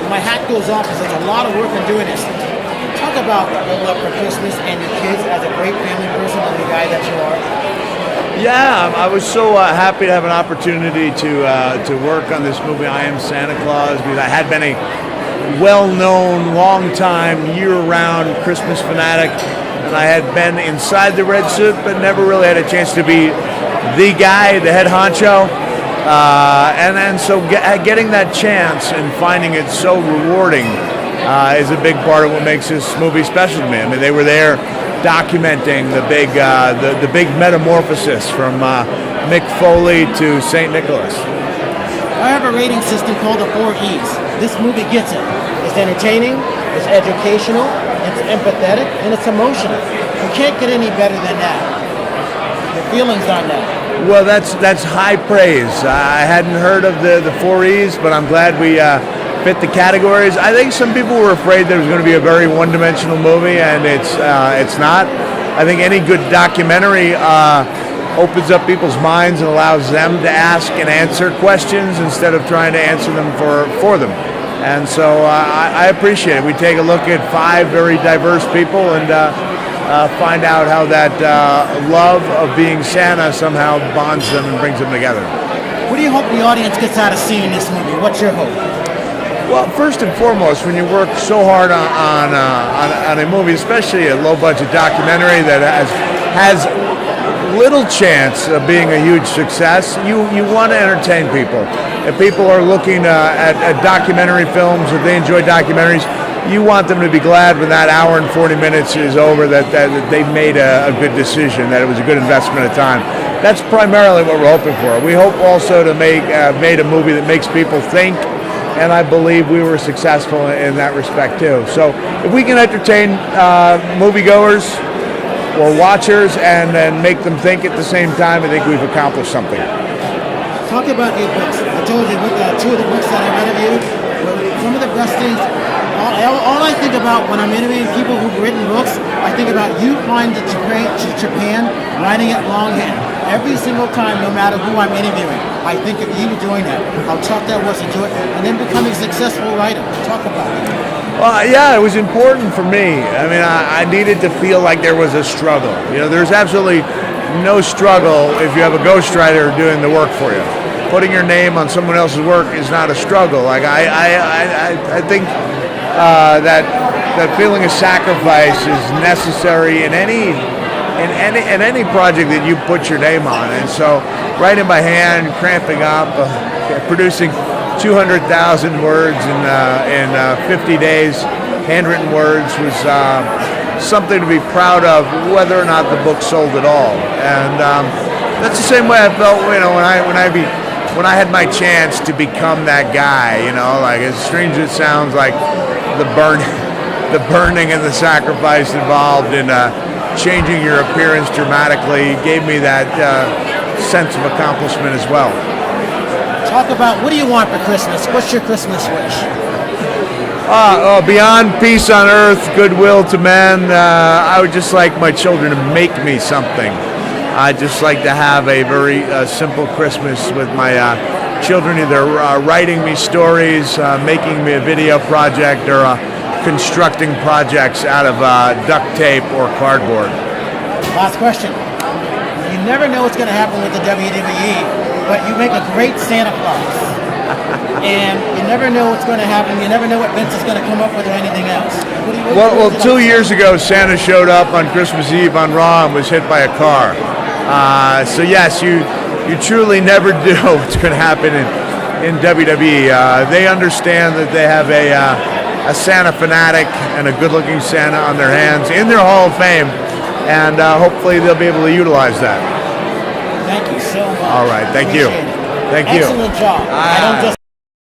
my hat goes off because there's a lot of work in doing this. Talk about your love for Christmas and your kids as a great family person and the guy that you are. Yeah, I was so happy to have an opportunity to work on this movie, I Am Santa Claus, because I had been a well-known, long-time, year-round Christmas fanatic, and I had been inside the red suit, but never really had a chance to be the guy, the head honcho. And so getting that chance and finding it so rewarding is a big part of what makes this movie special to me. I mean, they were there documenting the big metamorphosis from Mick Foley to St. Nicholas. I have a rating system called the 4 E's. This movie gets it. It's entertaining, it's educational, it's empathetic, and it's emotional. You can't get any better than that. Your feelings on that? Well, that's high praise. I hadn't heard of the 4 E's, but I'm glad we fit the categories. I think some people were afraid there was going to be a very one-dimensional movie, and it's not. I think any good documentary opens up people's minds and allows them to ask and answer questions instead of trying to answer them for them. And so I appreciate it. We take a look at 5 very diverse people and find out how that love of being Santa somehow bonds them and brings them together. What do you hope the audience gets out of seeing this movie? What's your hope? Well, first and foremost, when you work so hard on a movie, especially a low-budget documentary that has little chance of being a huge success, you want to entertain people. If people are looking at documentary films, if they enjoy documentaries, you want them to be glad when that hour and 40 minutes is over that they made a good decision, that it was a good investment of time. That's primarily what we're hoping for. We hope also to made a movie that makes people think, and I believe we were successful in that respect too. So if we can entertain moviegoers or watchers and then make them think at the same time, I think we've accomplished something. Talk about your books. I told you with 2 of the books that I read of you were some of the best things. All I think about when I'm interviewing people who've written books, I think about you flying to Japan, writing it longhand. Every single time, no matter who I'm interviewing, I think of you doing that, how tough that was to do it, and then becoming a successful writer. Talk about it. Well, yeah, it was important for me. I mean, I needed to feel like there was a struggle. You know, there's absolutely no struggle if you have a ghostwriter doing the work for you. Putting your name on someone else's work is not a struggle. Like I think that feeling of sacrifice is necessary in any project that you put your name on. And so writing by hand, cramping up, producing 200,000 words in 50 days, handwritten words, was something to be proud of, whether or not the book sold at all. And that's the same way I felt, you know, when I had my chance to become that guy. You know, like, as strange as it sounds, like the burning and the sacrifice involved in changing your appearance dramatically gave me that sense of accomplishment as well. Talk about, what do you want for Christmas? What's your Christmas wish? Beyond peace on earth, goodwill to men. I would just like my children to make me something. I'd just like to have a very simple Christmas with my children, either writing me stories, making me a video project, or constructing projects out of duct tape or cardboard. Last question. You never know what's going to happen with the WWE, but you make a great Santa Claus. And you never know what's going to happen. You never know what Vince is going to come up with or anything else. Well, 2 years ago, Santa showed up on Christmas Eve on Raw and was hit by a car. So yes, you truly never know what's going to happen in WWE. They understand that they have a Santa fanatic and a good-looking Santa on their hands in their Hall of Fame, and hopefully they'll be able to utilize that. Thank you so much. All right, thank you. Appreciate it. Thank you. Excellent job. I don't just